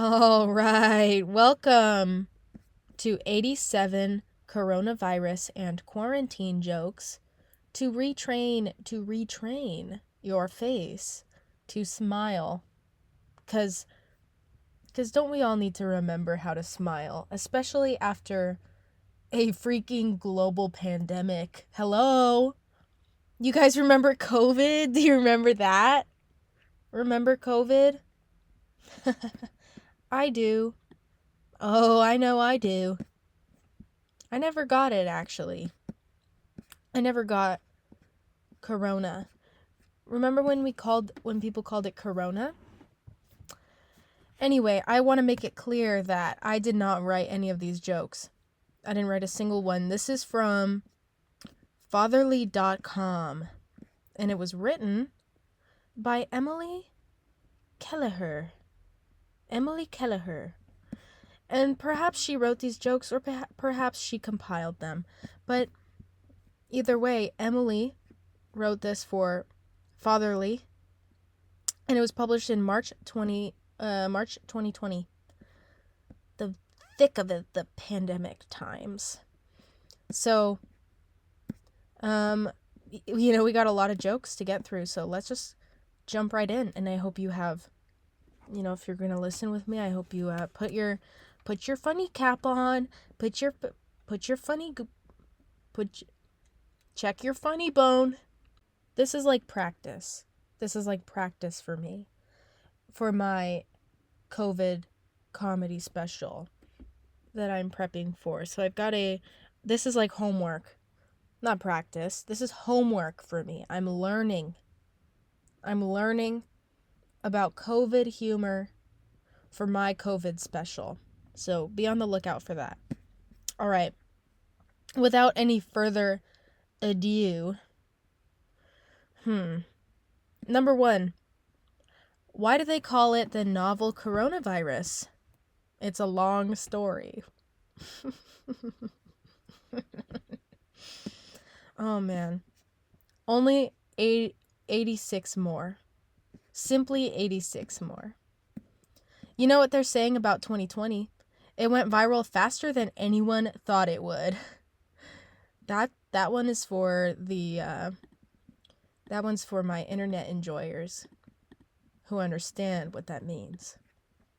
All right. Welcome to 87 coronavirus and quarantine jokes to retrain your face to smile. Cuz don't we all need to remember how to smile, especially after a freaking global pandemic. Hello? You guys remember COVID? Do you remember that? Remember COVID? I do. Oh, I know I do. I never got it, actually. I never got corona. Remember when people called it corona? Anyway, I want to make it clear that I did not write any of these jokes. I didn't write a single one. This is from fatherly.com, and it was written by Emily Kelleher. Emily Kelleher. And perhaps she wrote these jokes, or perhaps she compiled them. But either way, Emily wrote this for Fatherly, and it was published in March 2020. The thick of it, the pandemic times. So, we got a lot of jokes to get through, so let's just jump right in. And I hope you have, if you're gonna listen with me, I hope you put your funny cap on, check your funny bone. This is like practice. This is like practice for me, for my COVID comedy special that I'm prepping for. So this is like homework, not practice. This is homework for me. I'm learning about COVID humor for my COVID special. So be on the lookout for that. All right. Without any further ado, Number 1. Why do they call it the novel coronavirus? It's a long story. Oh, man. Only 86 more. Simply 86 more. You know what they're saying about 2020? It went viral faster than anyone thought it would. That one is for that one's for my internet enjoyers who understand what that means.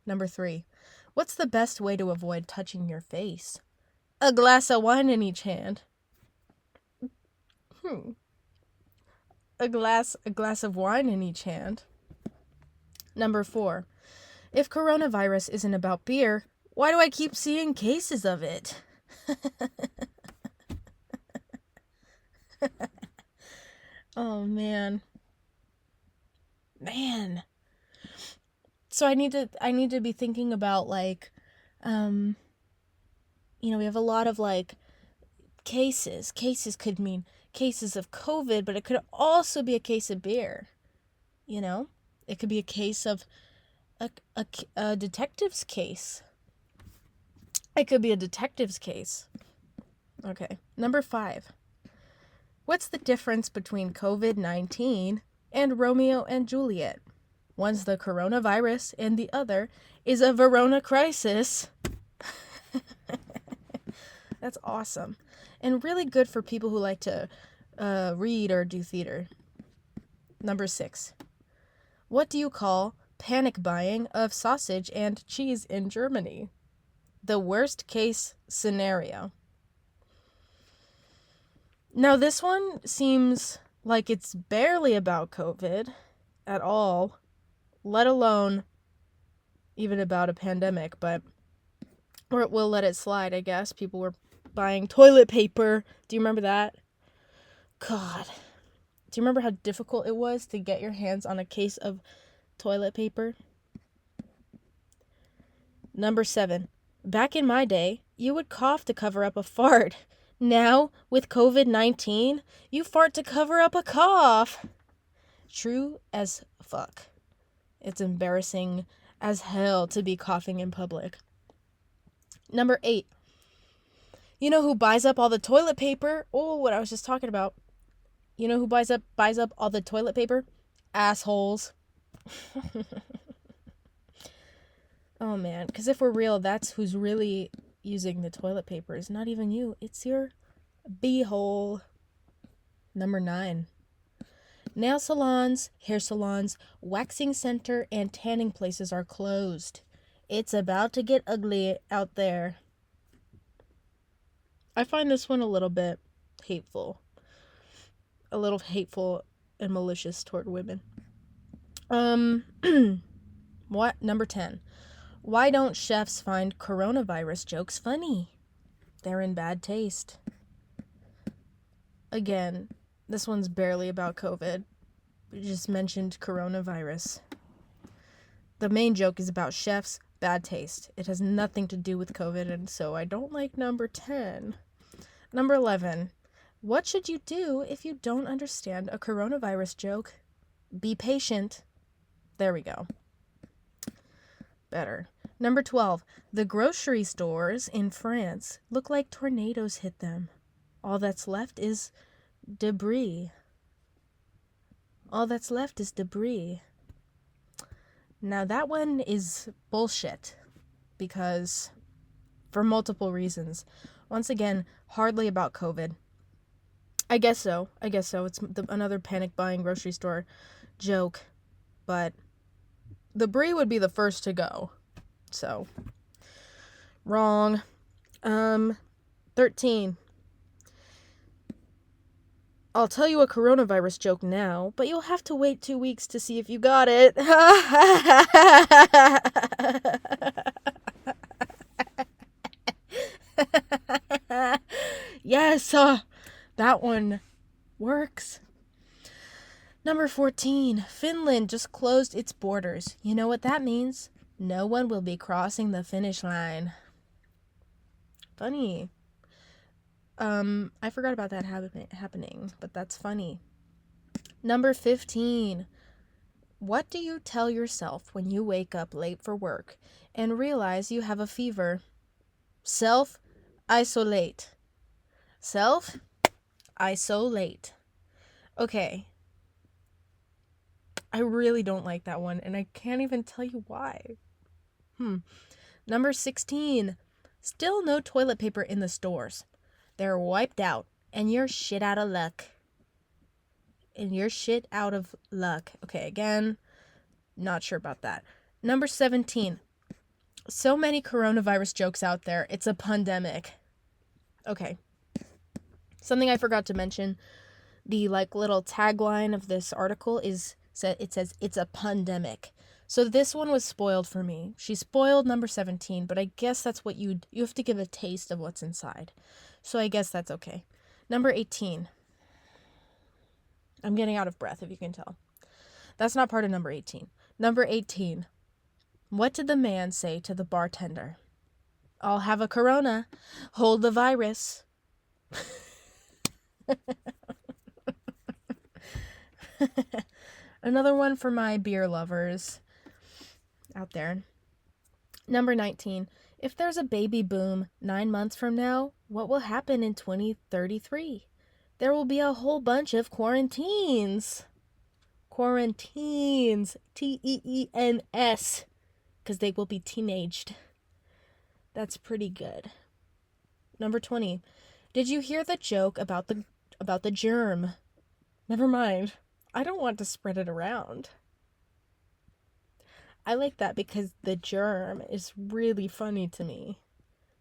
Number 3. What's the best way to avoid touching your face? A glass of wine in each hand. A glass of wine in each hand. Number 4. If coronavirus isn't about beer, why do I keep seeing cases of it? Oh, man. So I need to be thinking about, like, we have a lot of, like, cases. Cases could mean cases of COVID, but it could also be a case of beer. It could be a case of a detective's case. It could be a detective's case. Okay. Number 5. What's the difference between COVID-19 and Romeo and Juliet? One's the coronavirus and the other is a Verona crisis. That's awesome. And really good for people who like to read or do theater. Number 6. What do you call panic buying of sausage and cheese in Germany? The worst case scenario. Now, this one seems like it's barely about COVID at all, let alone even about a pandemic, but we'll let it slide, I guess. People were buying toilet paper. Do you remember that? God. Do you remember how difficult it was to get your hands on a case of toilet paper? Number 7. Back in my day, you would cough to cover up a fart. Now, with COVID-19, you fart to cover up a cough. True as fuck. It's embarrassing as hell to be coughing in public. Number 8. You know who buys up all the toilet paper? Oh, what I was just talking about. You know who buys up all the toilet paper? Assholes. Oh man, because if we're real, that's who's really using the toilet paper. It's not even you, it's your beehole. Number 9. Nail salons, hair salons, waxing center, and tanning places are closed. It's about to get ugly out there. I find this one a little bit hateful. A little hateful and malicious toward women. What? Number 10. Why don't chefs find coronavirus jokes funny? They're in bad taste. Again, this one's barely about COVID. We just mentioned coronavirus. The main joke is about chefs' bad taste. It has nothing to do with COVID, and so I don't like number 10. Number 11. What should you do if you don't understand a coronavirus joke? Be patient. There we go. Better. Number 12. The grocery stores in France look like tornadoes hit them. All that's left is debris. All that's left is debris. Now that one is bullshit because for multiple reasons. Once again, hardly about COVID. I guess so. It's another panic buying grocery store joke, but the brie would be the first to go. So, wrong. 13. I'll tell you a coronavirus joke now, but you'll have to wait 2 weeks to see if you got it. Yes, that one works. Number 14. Finland just closed its borders. You know what that means? No one will be crossing the finish line. Funny. I forgot about that happening, but that's funny. Number 15. What do you tell yourself when you wake up late for work and realize you have a fever? Self-isolate. Self-isolate. Okay. I really don't like that one, and I can't even tell you why. Number 16. Still no toilet paper in the stores. They're wiped out, and you're shit out of luck. Okay, again, not sure about that. Number 17. So many coronavirus jokes out there. It's a pandemic. Okay. Something I forgot to mention. The little tagline of this article it says it's a pandemic. So this one was spoiled for me. She spoiled number 17, but I guess that's what you have to give a taste of what's inside. So I guess that's okay. Number 18. I'm getting out of breath, if you can tell. That's not part of number 18. Number 18. What did the man say to the bartender? I'll have a Corona. Hold the virus. Another one for my beer lovers out there. Number 19. If there's a baby boom 9 months from now, what will happen in 2033? There will be a whole bunch of quarantines. Quarantines. Teens. Because they will be teenaged. That's pretty good. Number 20. Did you hear the joke about the germ? Never mind. I don't want to spread it around. I like that because the germ is really funny to me.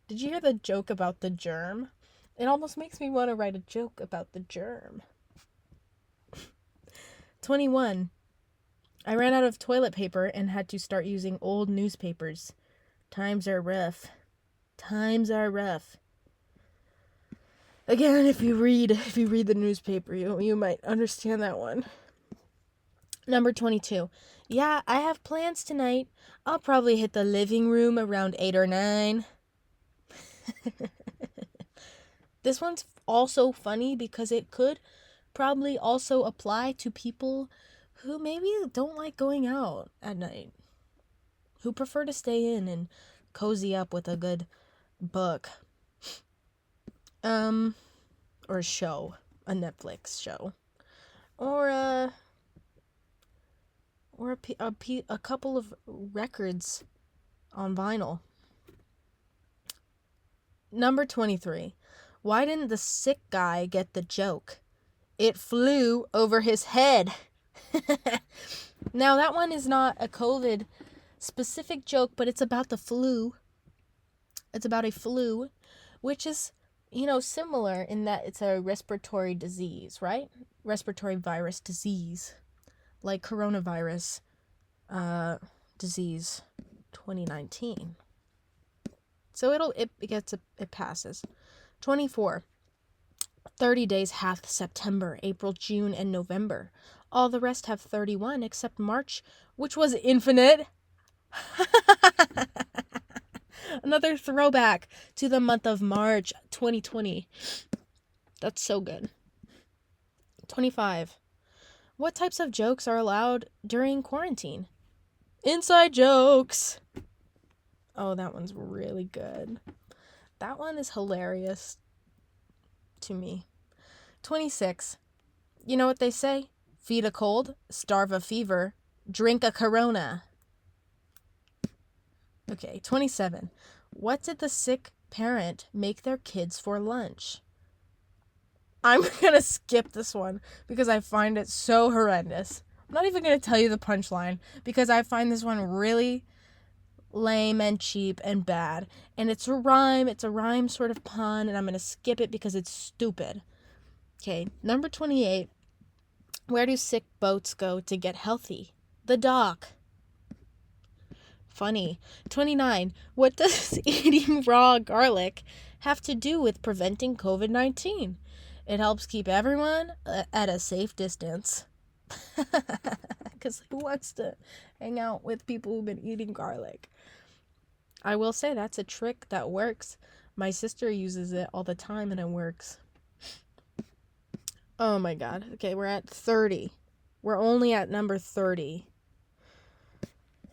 Did you hear the joke about the germ? It almost makes me want to write a joke about the germ. 21. I ran out of toilet paper and had to start using old newspapers. Times are rough. Again, if you read the newspaper, you might understand that one. Number 22. Yeah, I have plans tonight. I'll probably hit the living room around 8 or 9. This one's also funny because it could probably also apply to people who maybe don't like going out at night, who prefer to stay in and cozy up with a good book. Or a show, a Netflix show, or a couple of records on vinyl. Number 23. Why didn't the sick guy get the joke? It flew over his head. Now, that one is not a COVID specific joke, but it's about the flu. It's about a flu, which is, similar in that it's a respiratory disease, right? Respiratory virus disease, like coronavirus disease 2019. So it passes. 24. 30 days hath September, April, June, and November. All the rest have 31 except March, which was infinite. Another throwback to the month of March 2020. That's so good. 25. What types of jokes are allowed during quarantine? Inside jokes. Oh, that one's really good. That one is hilarious to me. 26. You know what they say? Feed a cold, starve a fever, drink a Corona. Okay, 27. What did the sick parent make their kids for lunch? I'm going to skip this one because I find it so horrendous. I'm not even going to tell you the punchline because I find this one really lame and cheap and bad. And it's a rhyme sort of pun, and I'm going to skip it because it's stupid. Okay, number 28. Where do sick boats go to get healthy? The dock. Funny. 29. What does eating raw garlic have to do with preventing COVID-19? It helps keep everyone at a safe distance. Because who wants to hang out with people who've been eating garlic? I will say that's a trick that works. My sister uses it all the time and it works. Oh my god. Okay, we're at 30. We're only at number 30.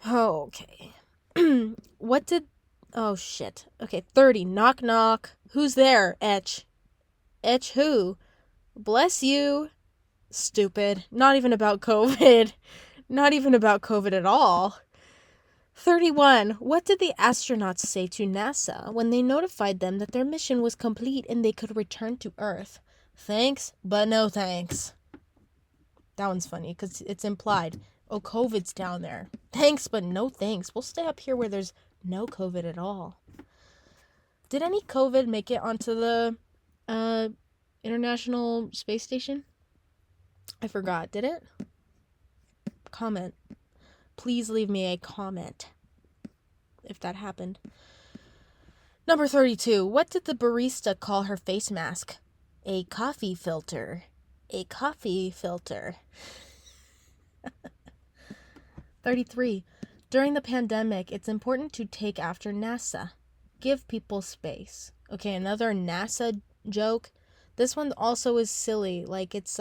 Okay. Oh shit. Okay, 30. Knock knock. Who's there? Etch. Etch who? Bless you. Stupid. Not even about COVID. Not even about COVID at all. 31. What did the astronauts say to NASA when they notified them that their mission was complete and they could return to Earth? Thanks, but no thanks. That one's funny because it's implied. Oh, COVID's down there. Thanks, but no thanks. We'll stay up here where there's no COVID at all. Did any COVID make it onto the International Space Station? I forgot. Did it? Comment. Please leave me a comment if that happened. Number 32. What did the barista call her face mask? A coffee filter. A coffee filter. 33. During the pandemic, it's important to take after NASA. Give people space. Okay, another NASA joke. This one also is silly. Like it's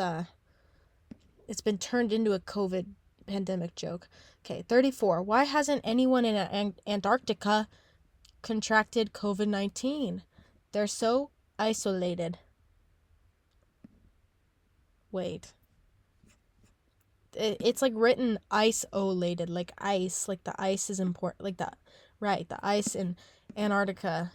been turned into a COVID pandemic joke. Okay, 34. Why hasn't anyone in Antarctica contracted COVID-19? They're so isolated. Wait. It's like written isolated, like ice, like the ice is important, like that. Right, the ice in Antarctica.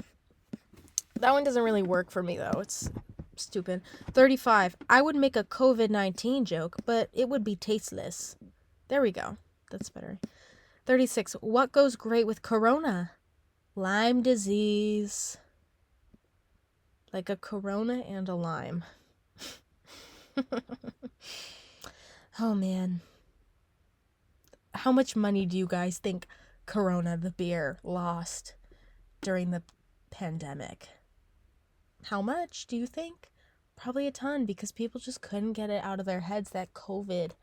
That one doesn't really work for me though. It's stupid. 35. I would make a COVID-19 joke, but it would be tasteless. There we go. That's better. 36. What goes great with Corona? Lyme disease. Like a Corona and a Lyme. Oh man. How much money do you guys think Corona, the beer, lost during the pandemic? How much do you think? Probably a ton, because people just couldn't get it out of their heads that Corona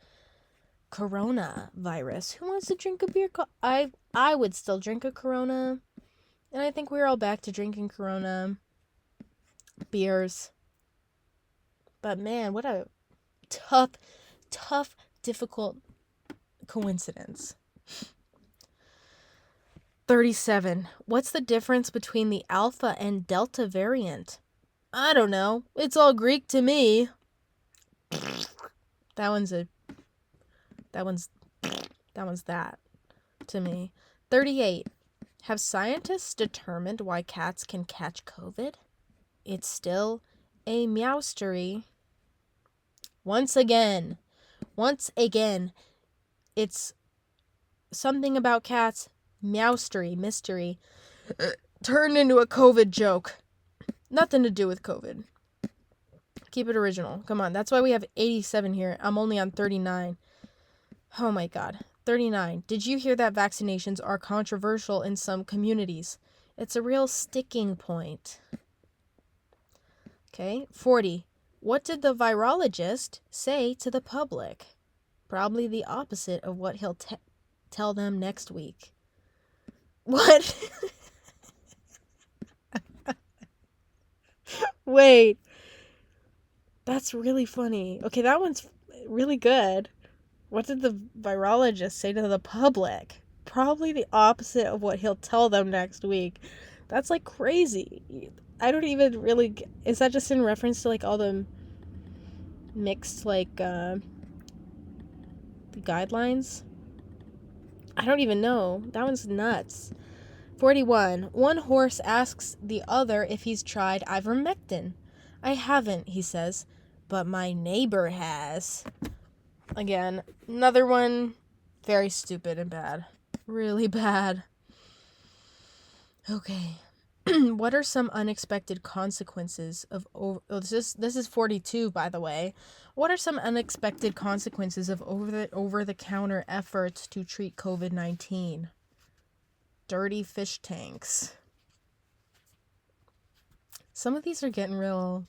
virus. Who wants to drink a beer? I would still drink a Corona. And I think we're all back to drinking Corona beers. But man, what a tough, difficult coincidence. 37. What's the difference between the Alpha and Delta variant? I don't know. It's all Greek to me. That one's that to me. 38. Have scientists determined why cats can catch COVID? It's still a meowstery. Once again, it's something about cats, meowstery, mystery, turned into a COVID joke. Nothing to do with COVID. Keep it original. Come on, that's why we have 87 here. I'm only on 39. Oh my god. 39. Did you hear that vaccinations are controversial in some communities? It's a real sticking point. Okay. 40. What did the virologist say to the public? Probably the opposite of what he'll tell them next week. What? Wait. That's really funny. Okay, that one's really good. What did the virologist say to the public? Probably the opposite of what he'll tell them next week. That's like crazy. I don't even really... Is that just in reference to like all the mixed like the guidelines? I don't even know. That one's nuts. 41. One horse asks the other if he's tried ivermectin. I haven't, he says, but my neighbor has. Again, another one, very stupid and bad. Really bad. Okay. What are some unexpected consequences of this is 42, by the way. What are some unexpected consequences of over-the-counter efforts to treat COVID-19? Dirty fish tanks. Some of these are getting real,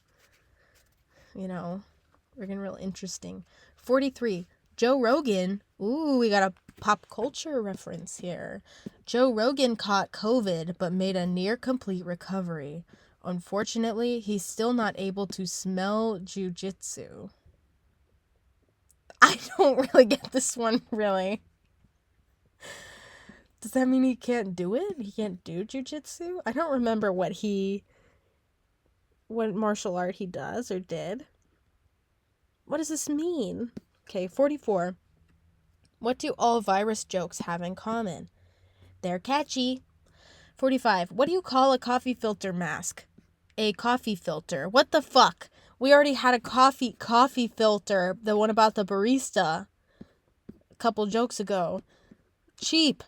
they're getting real interesting. 43. Joe Rogan. Ooh, we got a pop culture reference here. Joe Rogan caught COVID but made a near complete recovery. Unfortunately, he's still not able to smell jujitsu. I don't really get this one, really. Does that mean he can't do it? He can't do jujitsu? I don't remember what martial art he does or did. What does this mean? Okay, 44. What do all virus jokes have in common? They're catchy. 45. What do you call a coffee filter mask? A coffee filter. What the fuck? We already had a coffee filter, the one about the barista, a couple jokes ago. Cheap.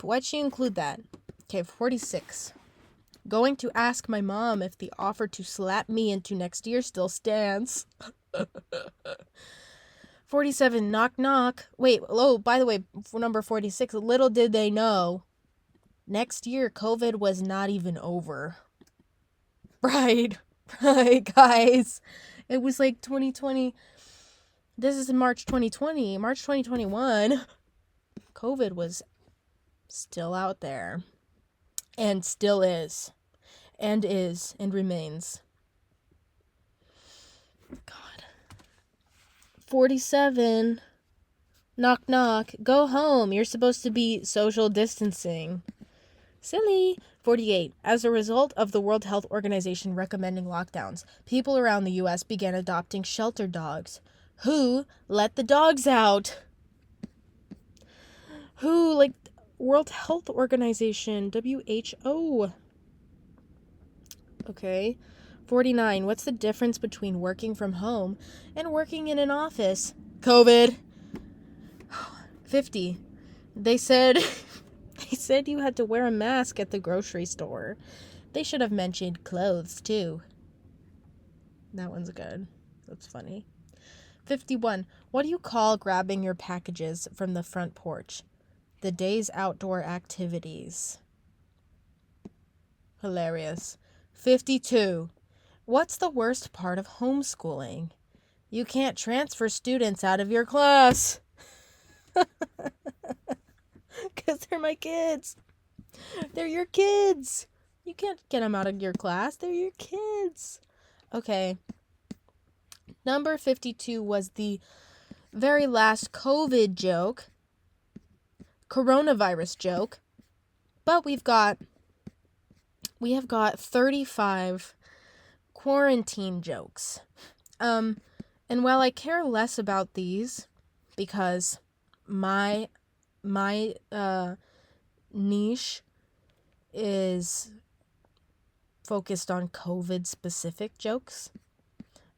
Why'd she include that? Okay, 46. Going to ask my mom if the offer to slap me into next year still stands. 47. Knock, knock. Wait, by the way, for number 46, little did they know, next year COVID was not even over. Right, guys. It was like 2020. This is in March 2020. March 2021. COVID was still out there. And still is. And remains. God. 47. Knock, knock. Go home. You're supposed to be social distancing. Silly. 48. As a result of the World Health Organization recommending lockdowns, people around the U.S. began adopting shelter dogs. Who let the dogs out? Who? Like, World Health Organization, WHO. Okay. 49. What's the difference between working from home and working in an office? COVID. 50. They said you had to wear a mask at the grocery store. They should have mentioned clothes too. That one's good. That's funny. 51. What do you call grabbing your packages from the front porch? The day's outdoor activities. Hilarious. 52. What's the worst part of homeschooling? You can't transfer students out of your class. Because they're my kids. They're your kids. You can't get them out of your class. They're your kids. Okay. Number 52 was the very last COVID joke. Coronavirus joke. But we have got 35 quarantine jokes. And while I care less about these because my niche is focused on COVID specific jokes.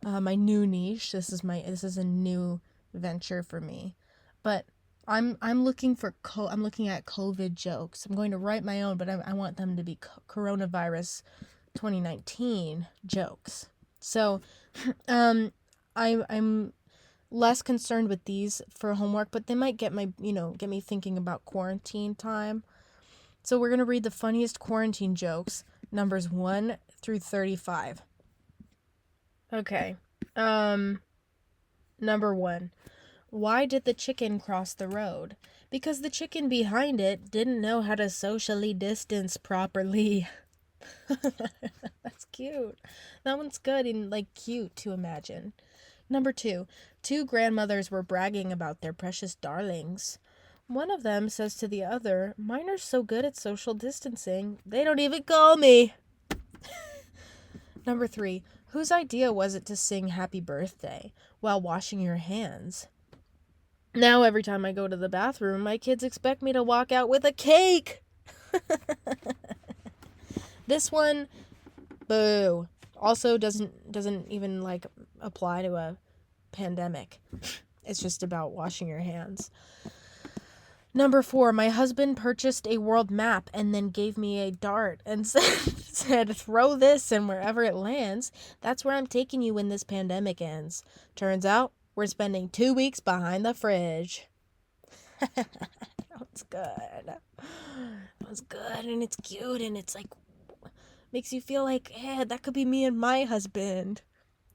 My new niche. This is a new venture for me. But I'm looking at COVID jokes. I'm going to write my own, but I want them to be coronavirus 2019 jokes. So, I'm less concerned with these for homework, but they might get me thinking about quarantine time. So we're going to read the funniest quarantine jokes, numbers 1 through 35. Okay. Number 1. Why did the chicken cross the road? Because the chicken behind it didn't know how to socially distance properly. That's cute. That one's good and cute to imagine. Number 2. Two grandmothers were bragging about their precious darlings. One of them says to the other, "Mine are so good at social distancing, they don't even call me." Number 3. Whose idea was it to sing happy birthday while washing your hands? Now every time I go to the bathroom, my kids expect me to walk out with a cake. This one, boo. Also doesn't even apply to a pandemic. It's just about washing your hands. Number 4, my husband purchased a world map and then gave me a dart and said, "Throw this and wherever it lands, that's where I'm taking you when this pandemic ends. Turns out, we're spending 2 weeks behind the fridge." That's good. That was good, and it's cute, and it's makes you feel like, yeah, that could be me and my husband.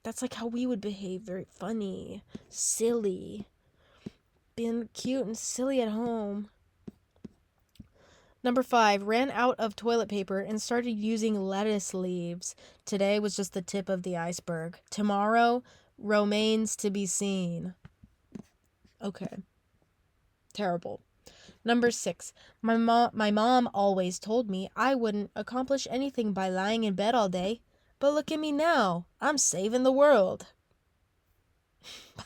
That's how we would behave. Very funny, silly, being cute and silly at home. Number 5, ran out of toilet paper and started using lettuce leaves. Today was just the tip of the iceberg. Tomorrow remains to be seen. Okay. Terrible. Number 6, my mom always told me I wouldn't accomplish anything by lying in bed all day. But look at me now. I'm saving the world.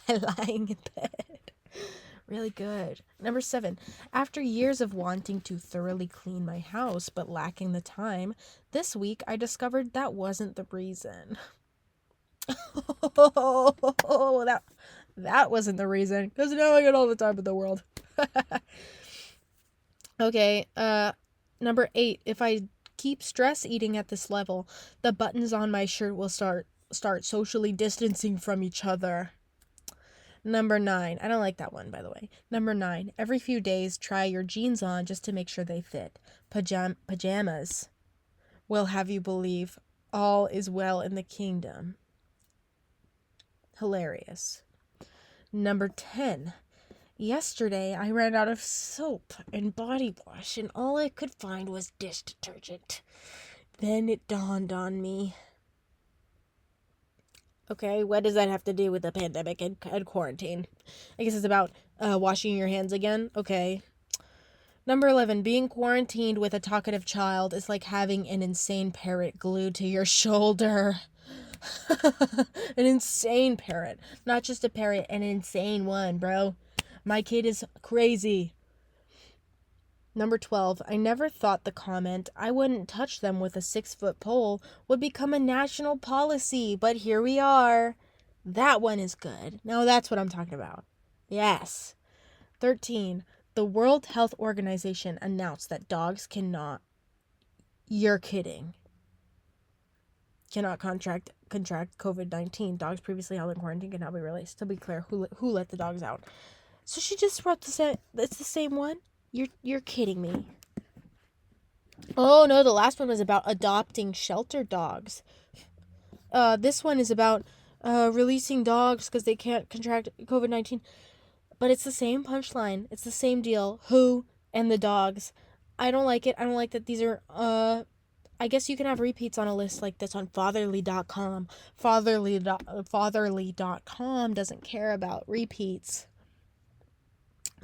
By lying in bed. Really good. Number 7, after years of wanting to thoroughly clean my house but lacking the time, this week I discovered that wasn't the reason. That wasn't the reason, because now I got all the time in the world. Okay, number 8, if I keep stress eating at this level, the buttons on my shirt will start socially distancing from each other. Number 9, I don't like that one, by the way. Number 9, every few days try your jeans on just to make sure they fit. Pajamas will have you believe all is well in the kingdom. Hilarious. Number 10, yesterday I ran out of soap and body wash and all I could find was dish detergent. Then it dawned on me. Okay, what does that have to do with the pandemic and quarantine? I guess it's about washing your hands again. Okay. Number 11, being quarantined with a talkative child is like having an insane parrot glued to your shoulder. An insane parrot. Not just a parrot, an insane one, bro. My kid is crazy. Number 12, I never thought the comment, "I wouldn't touch them with a 6-foot pole," would become a national policy, but here we are. That one is good. Now that's what I'm talking about. Yes. 13, the World Health Organization announced that dogs cannot, you're kidding, cannot contract COVID-19. Dogs previously held in quarantine cannot be released. To be clear, who let the dogs out? So she just wrote it's the same one? You're kidding me. Oh no, the last one was about adopting shelter dogs. This one is about releasing dogs because they can't contract COVID-19. But it's the same punchline. It's the same deal. Who and the dogs. I don't like it. I don't like that these are I guess you can have repeats on a list like this on fatherly.com. Fatherly.com doesn't care about repeats.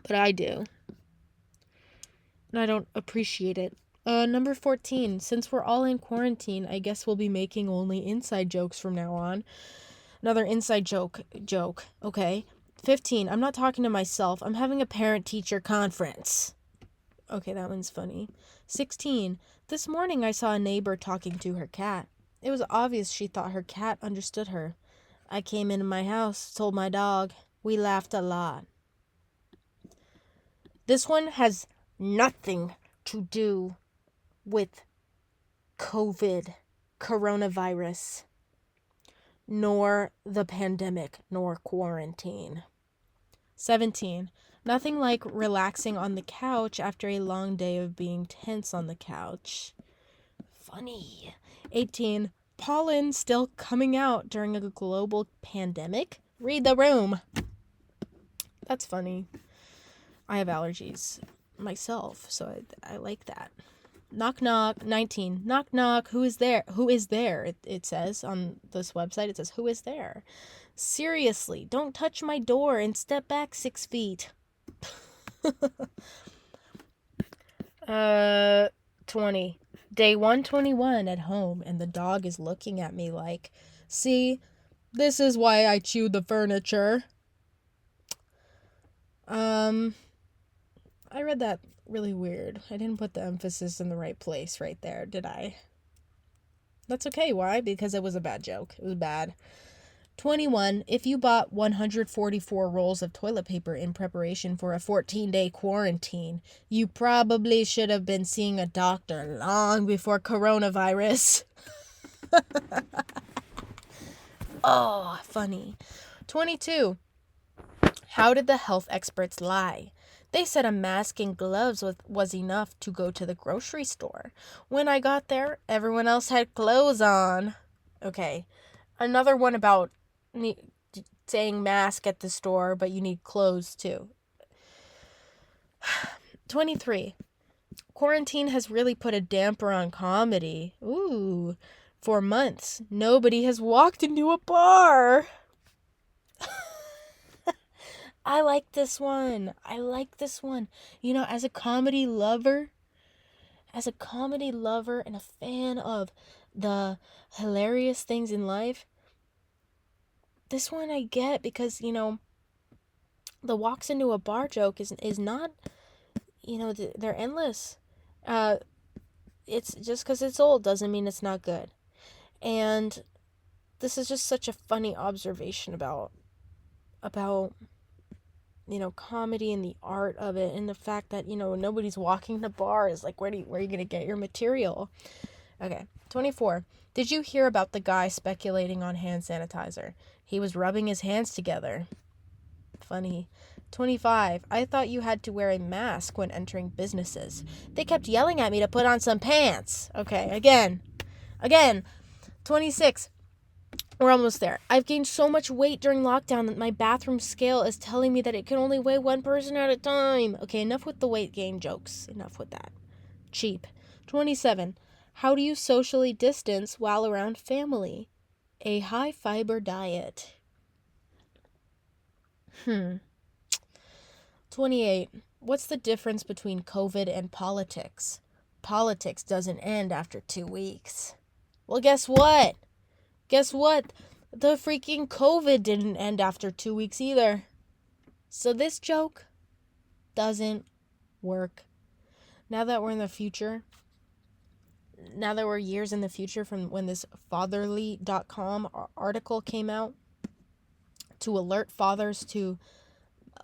But I do. And I don't appreciate it. Number 14, since we're all in quarantine, I guess we'll be making only inside jokes from now on. Another inside joke, okay? 15, I'm not talking to myself. I'm having a parent-teacher conference. Okay, that one's funny. 16. This morning I saw a neighbor talking to her cat. It was obvious she thought her cat understood her. I came into my house, told my dog. We laughed a lot. This one has nothing to do with COVID, coronavirus, nor the pandemic, nor quarantine. 17. Nothing like relaxing on the couch after a long day of being tense on the couch. Funny. 18. Pollen still coming out during a global pandemic? Read the room. That's funny. I have allergies myself, so I like that. Knock, knock. 19. Knock, knock. Who is there? Who is there? It says on this website. It says, who is there? Seriously, don't touch my door and step back 6 feet. 20. Day 121 at home, and the dog is looking at me like, see, this is why I chew the furniture. I read that really weird. I didn't put the emphasis in the right place right there, did I? That's okay. Why? Because it was a bad joke. It was bad. 21. If you bought 144 rolls of toilet paper in preparation for a 14-day quarantine, you probably should have been seeing a doctor long before coronavirus. Oh, funny. 22. How did the health experts lie? They said a mask and gloves was enough to go to the grocery store. When I got there, everyone else had clothes on. Okay, another one about saying mask at the store, but you need clothes too. 23. Quarantine has really put a damper on comedy. Ooh, for months, nobody has walked into a bar. I like this one. You know, as a comedy lover and a fan of the hilarious things in life, this one I get because, you know, the walks into a bar joke is not, you know, they're endless. It's just because it's old doesn't mean it's not good. And this is just such a funny observation about you know, comedy and the art of it, and the fact that, you know, nobody's walking to bars. Like, where are you going to get your material? Okay, 24. Did you hear about the guy speculating on hand sanitizer? He was rubbing his hands together. Funny. 25. I thought you had to wear a mask when entering businesses. They kept yelling at me to put on some pants. Okay, again. 26. We're almost there. I've gained so much weight during lockdown that my bathroom scale is telling me that it can only weigh one person at a time. Okay, enough with the weight gain jokes. Enough with that. Cheap. 27. How do you socially distance while around family? A high-fiber diet. 28. What's the difference between COVID and politics? Politics doesn't end after 2 weeks. Well, guess what? The freaking COVID didn't end after 2 weeks either. So this joke doesn't work. Now that we're in the future, now that we're years in the future from when this fatherly.com article came out to alert fathers to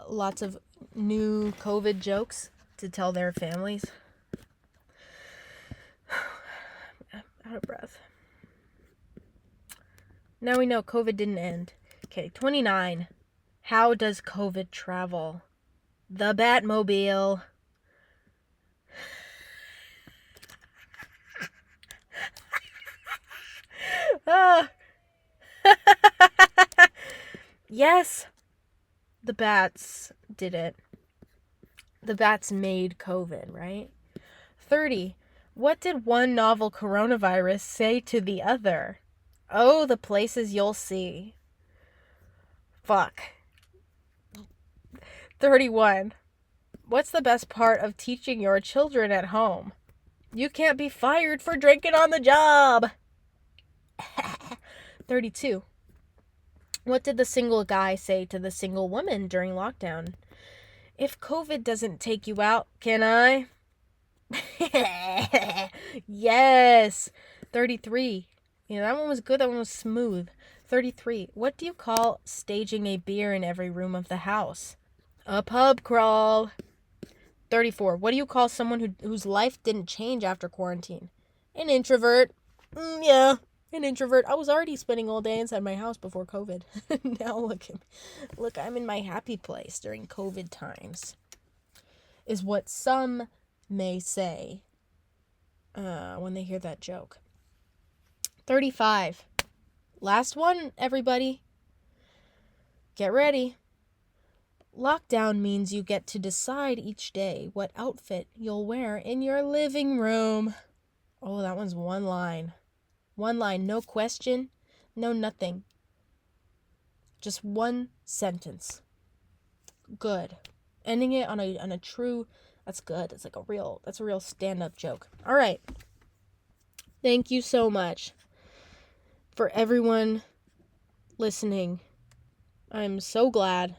lots of new COVID jokes to tell their families. Out of breath. Now we know COVID didn't end. Okay, 29. How does COVID travel? The Batmobile. Yes, the bats did it. The bats made COVID, right? 30. What did one novel coronavirus say to the other? Oh, the places you'll see. Fuck. 31. What's the best part of teaching your children at home? You can't be fired for drinking on the job. 32. What did the single guy say to the single woman during lockdown? If COVID doesn't take you out, can I? Yes. 33. That one was good. That one was smooth. 33. What do you call staging a beer in every room of the house? A pub crawl. 34. What do you call someone whose life didn't change after quarantine? An introvert. Yeah, an introvert. I was already spending all day inside my house before COVID. Now look, I'm in my happy place during COVID times, is what some may say when they hear that joke. 35. Last one, everybody. Get ready. Lockdown means you get to decide each day what outfit you'll wear in your living room. Oh, that one's one line. One line, no question, no nothing. Just one sentence. Good. Ending it on a true, that's good. That's a real stand-up joke. All right. Thank you so much for everyone listening. I'm so glad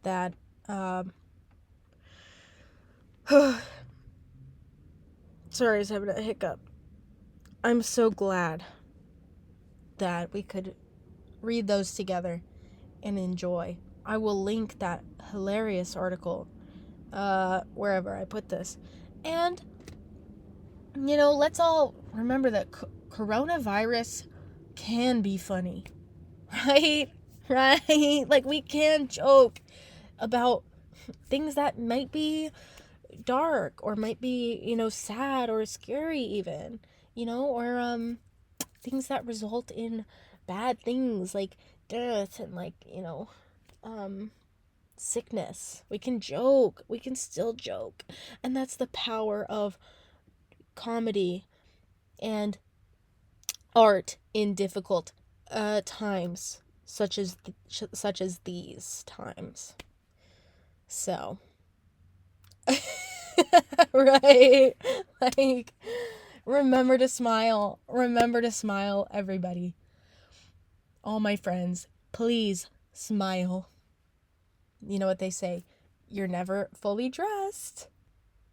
that sorry, I was having a hiccup. I'm so glad that we could read those together and enjoy. I will link that hilarious article wherever I put this. And, let's all remember that coronavirus can be funny. Right? Right? Like, we can joke about things that might be dark or might be, sad or scary even, or things that result in bad things like death and sickness. We can joke. We can still joke. And that's the power of comedy and art in difficult times such as these times. So right? Like, remember to smile. Remember to smile, everybody. All my friends, please smile. You know what they say, you're never fully dressed.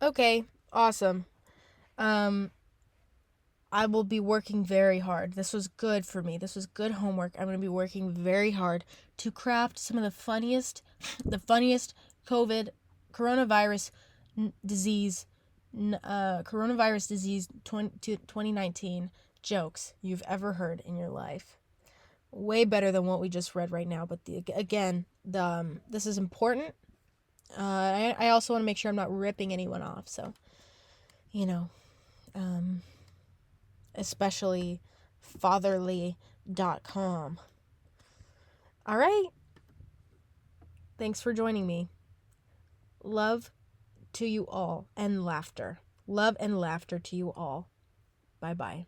Okay, awesome. I will be working very hard. This was good for me. This was good homework. I'm going to be working very hard to craft some of the funniest coronavirus disease 2019 jokes you've ever heard in your life. Way better than what we just read right now. But this is important. I also want to make sure I'm not ripping anyone off. So, especially fatherly.com. All right. Thanks for joining me. Love to you all and laughter. Love and laughter to you all. Bye-bye.